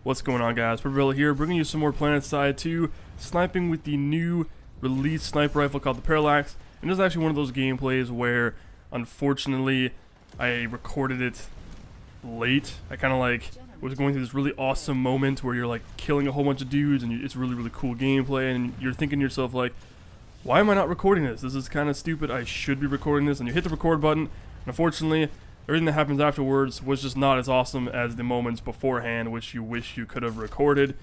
What's going on, guys? PepperBelly here, bringing you some more PlanetSide 2, sniping with the new released sniper rifle called the Parallax. And this is actually one of those gameplays where, unfortunately, I recorded it late. I kind of like was going through this really awesome moment where you're like killing a whole bunch of dudes and it's really cool gameplay, and you're thinking to yourself like, why am I not recording this? This is kind of stupid. I should be recording this. And you hit the record button, and unfortunately, everything that happens afterwards was just not as awesome as the moments beforehand, which you wish you could have recorded.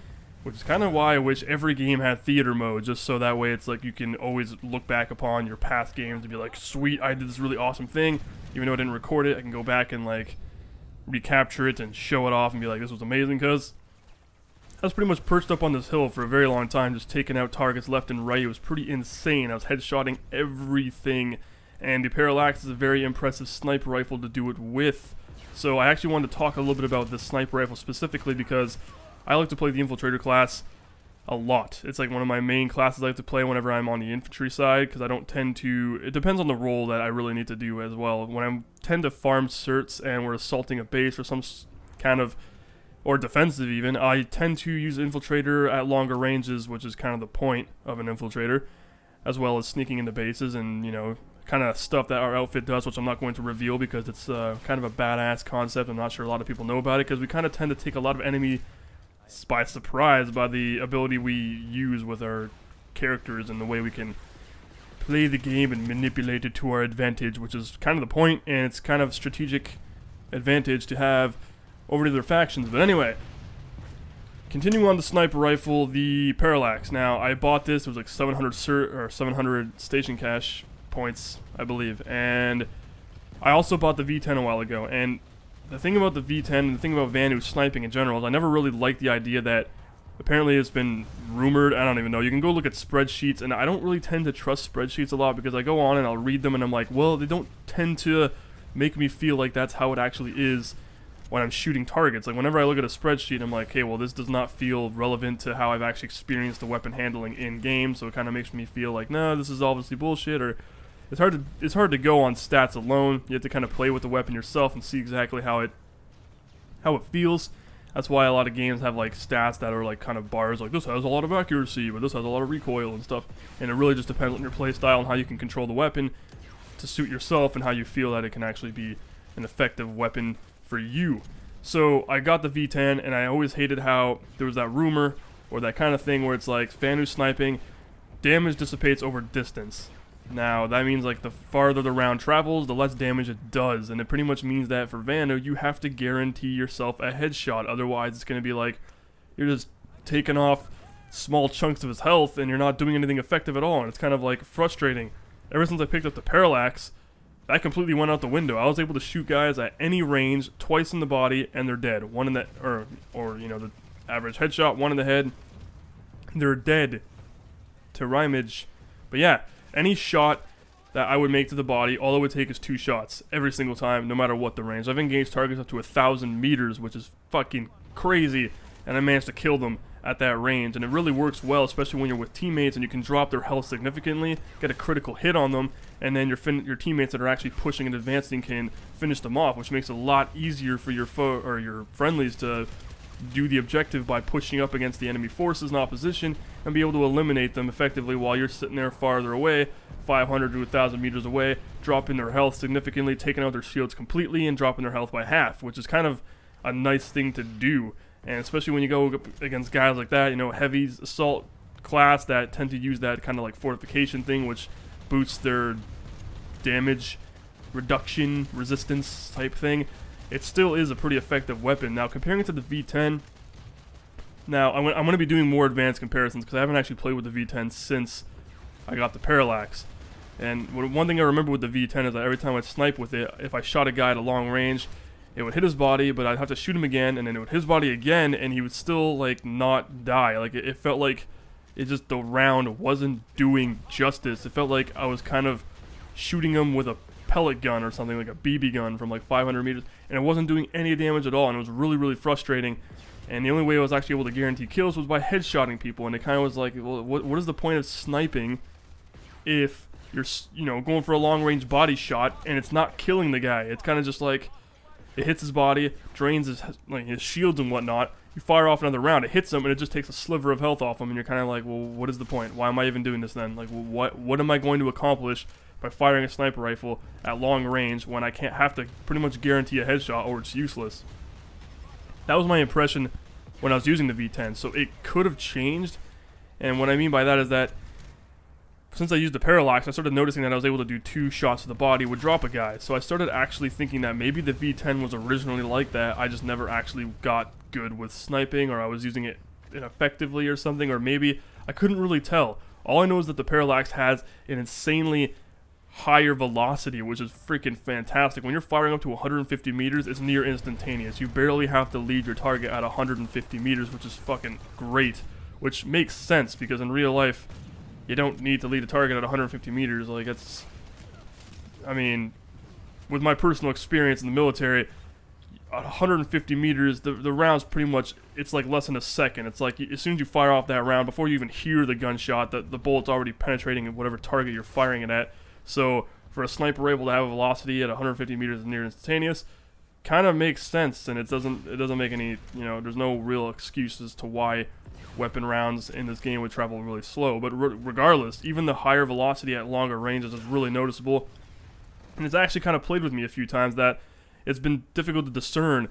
Which is kind of why I wish every game had theater mode, just so that way it's like you can always look back upon your past games and be like, sweet, I did this really awesome thing. Even though I didn't record it, I can go back and like recapture it and show it off and be like, this was amazing, because I was pretty much perched up on this hill for a very long time, just taking out targets left and right. It was pretty insane. I was headshotting everything, and the Parallax is a very impressive sniper rifle to do it with. So I actually wanted to talk a little bit about this sniper rifle specifically because I like to play the infiltrator class a lot. It's like one of my main classes I like to play whenever I'm on the infantry side, because I don't tend to, it depends on the role that I really need to do as well. When I tend to farm certs and we're assaulting a base or some kind of, or defensive even, I tend to use infiltrator at longer ranges, which is kind of the point of an infiltrator, as well as sneaking into bases and, you know, kind of stuff that our outfit does, which I'm not going to reveal because it's kind of a badass concept. I'm not sure a lot of people know about it, because we kind of tend to take a lot of enemy by surprise by the ability we use with our characters and the way we can play the game and manipulate it to our advantage, which is kind of the point, and it's kind of strategic advantage to have over the other factions. But anyway, continuing on the sniper rifle, the Parallax. Now, I bought this, it was like 700 station cash points, I believe, and I also bought the V10 a while ago. And the thing about the V10 and the thing about Vanu sniping in general is I never really liked the idea that apparently it's been rumored, I don't even know, you can go look at spreadsheets, and I don't really tend to trust spreadsheets a lot because I go on and I'll read them and I'm like, well, they don't tend to make me feel like that's how it actually is when I'm shooting targets. Like whenever I look at a spreadsheet, I'm like, hey, well, this does not feel relevant to how I've actually experienced the weapon handling in game, so it kind of makes me feel like, no, this is obviously bullshit. Or it's hard to go on stats alone. You have to kind of play with the weapon yourself and see exactly how it feels. That's why a lot of games have like stats that are like kind of bars, like this has a lot of accuracy, but this has a lot of recoil and stuff. And it really just depends on your play style and how you can control the weapon to suit yourself and how you feel that it can actually be an effective weapon for you. So I got the V10, and I always hated how there was that rumor or that kind of thing where it's like Vanu sniping, damage dissipates over distance. Now, that means like the farther the round travels, the less damage it does, and it pretty much means that for Vanu, you have to guarantee yourself a headshot, otherwise it's going to be like, you're just taking off small chunks of his health, and you're not doing anything effective at all, and it's kind of like frustrating. Ever since I picked up the Parallax, that completely went out the window. I was able to shoot guys at any range, twice in the body, and they're dead. One in the, or you know, the average headshot, one in the head, they're dead to rhymage. But yeah, any shot that I would make to the body, all it would take is 2 shots every single time, no matter what the range. I've engaged targets up to 1,000 meters, which is fucking crazy, and I managed to kill them at that range. And it really works well, especially when you're with teammates and you can drop their health significantly, get a critical hit on them, and then your teammates that are actually pushing and advancing can finish them off, which makes it a lot easier for your foe or your friendlies to do the objective by pushing up against the enemy forces in opposition and be able to eliminate them effectively while you're sitting there farther away, 500 to 1,000 meters away, dropping their health significantly, taking out their shields completely, and dropping their health by half, which is kind of a nice thing to do. And especially when you go up against guys like that, you know, heavy assault class that tend to use that kind of like fortification thing, which boosts their damage reduction, resistance type thing. It still is a pretty effective weapon. Now, comparing it to the V10, now I'm going to be doing more advanced comparisons because I haven't actually played with the V10 since I got the Parallax. And one thing I remember with the V10 is that every time I'd snipe with it, if I shot a guy at a long range, it would hit his body, but I'd have to shoot him again, and then it would hit his body again, and he would still, like, not die. Like, it felt like the round wasn't doing justice. It felt like I was kind of shooting him with a pellet gun or something, like a BB gun from like 500 meters, and it wasn't doing any damage at all, and it was really frustrating. And the only way I was actually able to guarantee kills was by headshotting people, and it kind of was like, well, what is the point of sniping if you're, you know, going for a long range body shot and it's not killing the guy? It's kind of just like, it hits his body, drains his shields and whatnot. You fire off another round, it hits him, and it just takes a sliver of health off him, and you're kind of like, well, what is the point? Why am I even doing this then? Like, what am I going to accomplish by firing a sniper rifle at long range when I can't have to pretty much guarantee a headshot or it's useless? That was my impression when I was using the V10, so it could have changed, and what I mean by that is that since I used the Parallax, I started noticing that I was able to do 2 shots to the body would drop a guy. So I started actually thinking that maybe the V10 was originally like that. I just never actually got good with sniping, or I was using it ineffectively or something, or maybe I couldn't really tell. All I know is that the Parallax has an insanely higher velocity, which is freaking fantastic. When you're firing up to 150 meters, it's near instantaneous. You barely have to lead your target at 150 meters, which is fucking great. Which makes sense, because in real life, you don't need to lead a target at 150 meters. Like, it's... I mean, with my personal experience in the military, at 150 meters, the round's pretty much... It's like less than a second. It's like, as soon as you fire off that round, before you even hear the gunshot, the bullet's already penetrating whatever target you're firing it at. So, for a sniper rifle to have a velocity at 150 meters near instantaneous, kind of makes sense, and it doesn't make any... You know, there's no real excuses to why weapon rounds in this game would travel really slow, but regardless, even the higher velocity at longer ranges is really noticeable, and it's actually kind of played with me a few times that it's been difficult to discern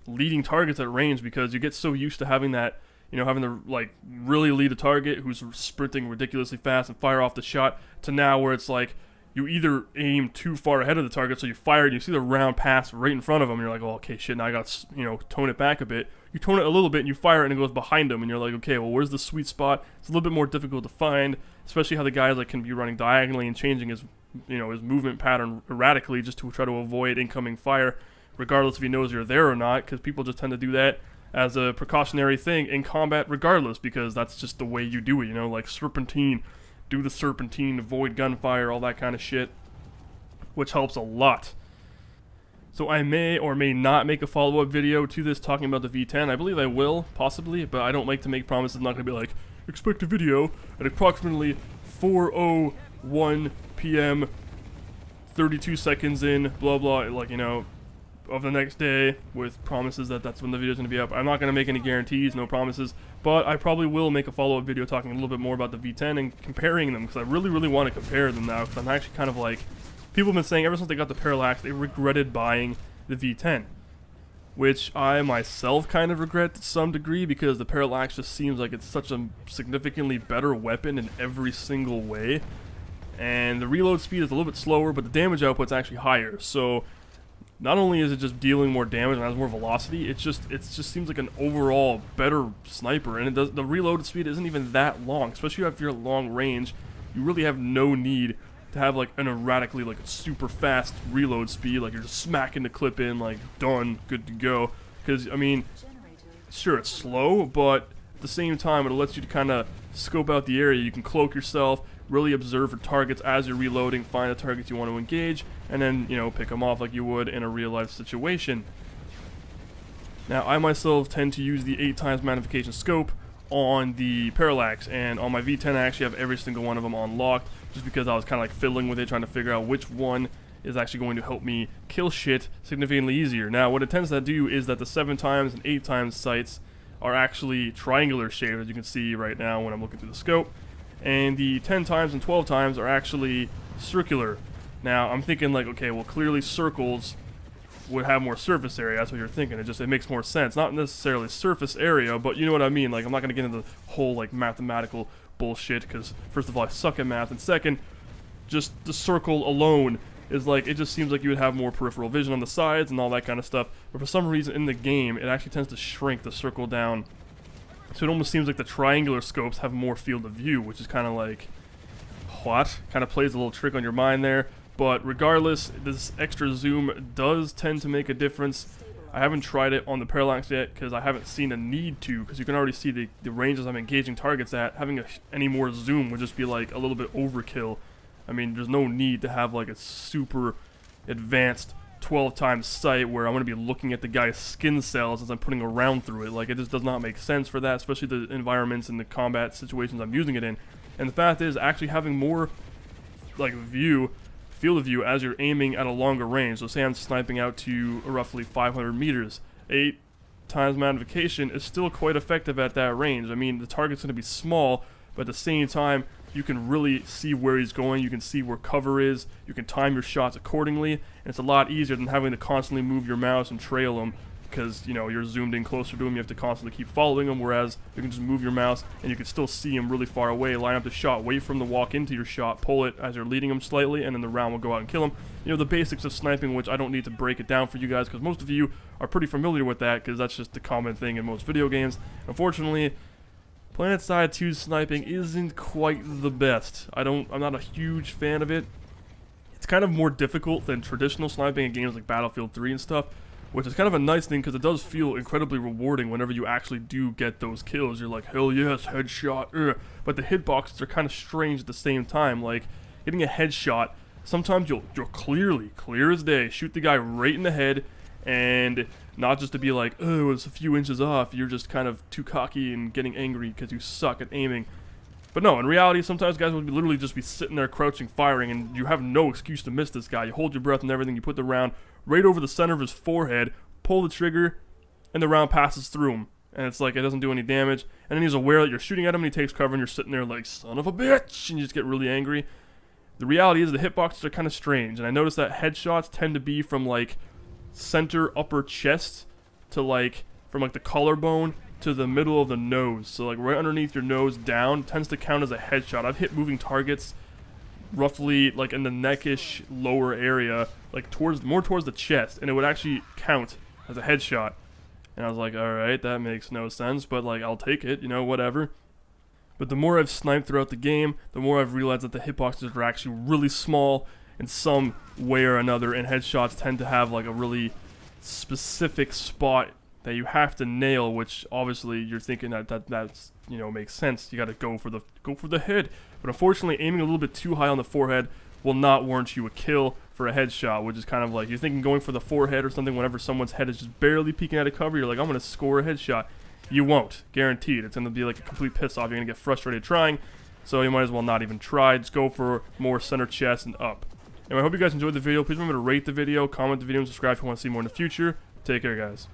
leading targets at range, because you get so used to having that, you know, having to like really lead a target who's sprinting ridiculously fast and fire off the shot, to now where it's like you either aim too far ahead of the target, so you fire and you see the round pass right in front of them, and you're like, oh, okay, shit, now I got, you know, tone it back a bit. You tone it a little bit and you fire it and it goes behind him, and you're like, okay, well, where's the sweet spot? It's a little bit more difficult to find, especially how the guys like can be running diagonally and changing his, you know, his movement pattern erratically just to try to avoid incoming fire, regardless if he knows you're there or not, because people just tend to do that as a precautionary thing in combat regardless, because that's just the way you do it, you know, like serpentine, do the serpentine, avoid gunfire, all that kind of shit, which helps a lot. So I may or may not make a follow-up video to this talking about the V10. I believe I will, possibly, but I don't like to make promises. I'm not going to be like, expect a video at approximately 4:01 p.m., 32 seconds in, blah blah, like, you know, of the next day, with promises that that's when the video's going to be up. I'm not going to make any guarantees, no promises, but I probably will make a follow-up video talking a little bit more about the V10 and comparing them, because I really want to compare them now, because I'm actually kind of like... People have been saying ever since they got the Parallax, they regretted buying the V10. Which I myself kind of regret to some degree, because the Parallax just seems like it's such a significantly better weapon in every single way. And the reload speed is a little bit slower, but the damage output's actually higher. So, not only is it just dealing more damage and has more velocity, it just seems like an overall better sniper. And the reload speed isn't even that long, especially if you're at long range. You really have no need to have like an erratically like super fast reload speed, like you're just smacking the clip in, like done, good to go. Because I mean, sure, it's slow, but at the same time it lets you to kind of scope out the area. You can cloak yourself, really observe for targets as you're reloading, find the targets you want to engage, and then, you know, pick them off like you would in a real life situation. Now I myself tend to use the 8x magnification scope on the Parallax, and on my V10 I actually have every single one of them unlocked, just because I was kind of like fiddling with it, trying to figure out which one is actually going to help me kill shit significantly easier. Now what it tends to do is that the 7x and 8x sights are actually triangular shaped, as you can see right now when I'm looking through the scope, and the 10x and 12x are actually circular. Now I'm thinking like, okay, well clearly circles would have more surface area. That's what you're thinking. It makes more sense. Not necessarily surface area, but you know what I mean. Like, I'm not going to get into the whole like mathematical bullshit, because first of all I suck at math, and second, just the circle alone is like, it just seems like you would have more peripheral vision on the sides and all that kind of stuff, but for some reason in the game it actually tends to shrink the circle down, so it almost seems like the triangular scopes have more field of view, which is kind of like, what? Kind of plays a little trick on your mind there. But regardless, this extra zoom does tend to make a difference. I haven't tried it on the Parallax yet because I haven't seen a need to, because you can already see the ranges I'm engaging targets at. Having any more zoom would just be like a little bit overkill. I mean, there's no need to have like a super advanced 12x sight where I'm going to be looking at the guy's skin cells as I'm putting a round through it. Like, it just does not make sense for that, especially the environments and the combat situations I'm using it in. And the fact is, actually having more like view field of view as you're aiming at a longer range. So say I'm sniping out to roughly 500 meters. 8 times magnification is still quite effective at that range. I mean, the target's going to be small, but at the same time, you can really see where he's going. You can see where cover is. You can time your shots accordingly. And it's a lot easier than having to constantly move your mouse and trail him, because, you know, you're zoomed in closer to him. You have to constantly keep following him, whereas you can just move your mouse and you can still see him really far away, line up the shot, wait for him to walk into your shot, pull it as you're leading him slightly, and then the round will go out and kill him. You know, the basics of sniping, which I don't need to break it down for you guys, because most of you are pretty familiar with that, because that's just the common thing in most video games. Unfortunately, PlanetSide 2's sniping isn't quite the best. I'm not a huge fan of it. It's kind of more difficult than traditional sniping in games like Battlefield 3 and stuff, which is kind of a nice thing because it does feel incredibly rewarding whenever you actually do get those kills. You're like, hell yes, headshot. But the hitboxes are kind of strange at the same time. Like, getting a headshot, sometimes you'll clearly, clear as day, shoot the guy right in the head, and not just to be like, oh, it's a few inches off. You're just kind of too cocky and getting angry because you suck at aiming. But no, in reality, sometimes guys would literally just be sitting there crouching, firing, and you have no excuse to miss this guy. You hold your breath and everything. You put the round right over the center of his forehead, pull the trigger, and the round passes through him. And it's like, it doesn't do any damage. And then he's aware that you're shooting at him, and he takes cover, and you're sitting there like, son of a bitch, and you just get really angry. The reality is the hitboxes are kind of strange, and I noticed that headshots tend to be from like center upper chest to like, from like the collarbone to the middle of the nose. So like right underneath your nose down tends to count as a headshot. I've hit moving targets roughly like in the neckish lower area, like more towards the chest, and it would actually count as a headshot. And I was like, alright, that makes no sense, but like, I'll take it, you know, whatever. But the more I've sniped throughout the game, the more I've realized that the hitboxes are actually really small in some way or another, and headshots tend to have like a really specific spot that you have to nail, which obviously you're thinking that's, you know, makes sense. You got to go for the head. But unfortunately, aiming a little bit too high on the forehead will not warrant you a kill for a headshot, which is kind of like, you're thinking going for the forehead or something whenever someone's head is just barely peeking out of cover. You're like, I'm going to score a headshot. You won't. Guaranteed. It's going to be like a complete piss off. You're going to get frustrated trying, so you might as well not even try. Just go for more center chest and up. Anyway, I hope you guys enjoyed the video. Please remember to rate the video, comment the video, and subscribe if you want to see more in the future. Take care, guys.